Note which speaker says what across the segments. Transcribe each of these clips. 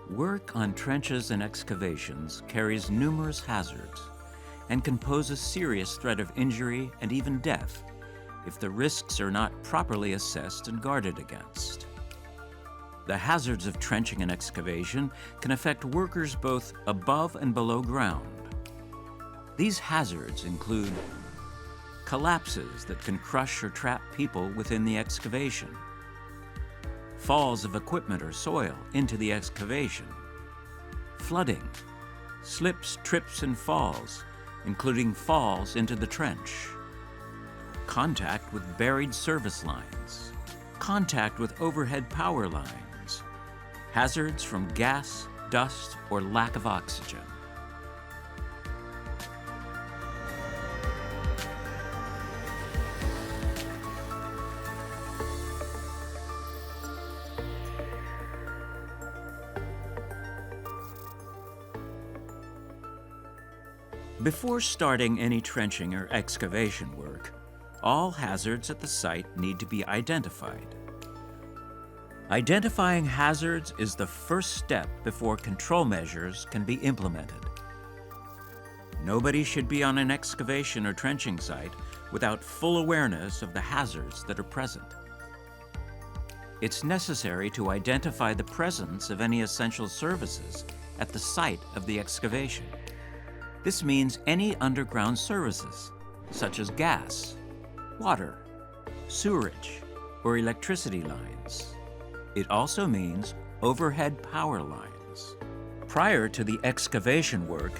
Speaker 1: Work on trenches and excavations carries numerous hazards and can pose a serious threat of injury and even death if the risks are not properly assessed and guarded against. The hazards of trenching and excavation can affect workers both above and below ground. These hazards include collapses that can crush or trap people within the excavation, falls of equipment or soil into the excavation, flooding, slips, trips, and falls, including falls into the trench, contact with buried service lines, contact with overhead power lines, hazards from gas, dust, or lack of oxygen. Before starting any trenching or excavation work, all hazards at the site need to be identified. Identifying hazards is the first step before control measures can be implemented. Nobody should be on an excavation or trenching site without full awareness of the hazards that are present. It's necessary to identify the presence of any essential services at the site of the excavation. This means any underground services, such as gas, water, sewerage, or electricity lines. It also means overhead power lines. Prior to the excavation work,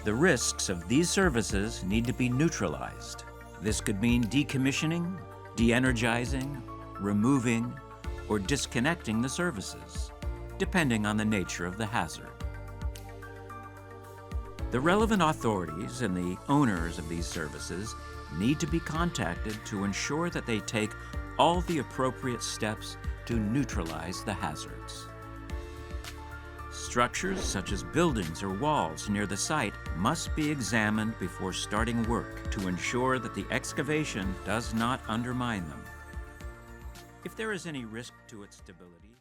Speaker 1: the risks of these services need to be neutralized. This could mean decommissioning, de-energizing, removing, or disconnecting the services, depending on the nature of the hazard. The relevant authorities and the owners of these services need to be contacted to ensure that they take all the appropriate steps to neutralize the hazards. Structures such as buildings or walls near the site must be examined before starting work to ensure that the excavation does not undermine them. If there is any risk to its stability,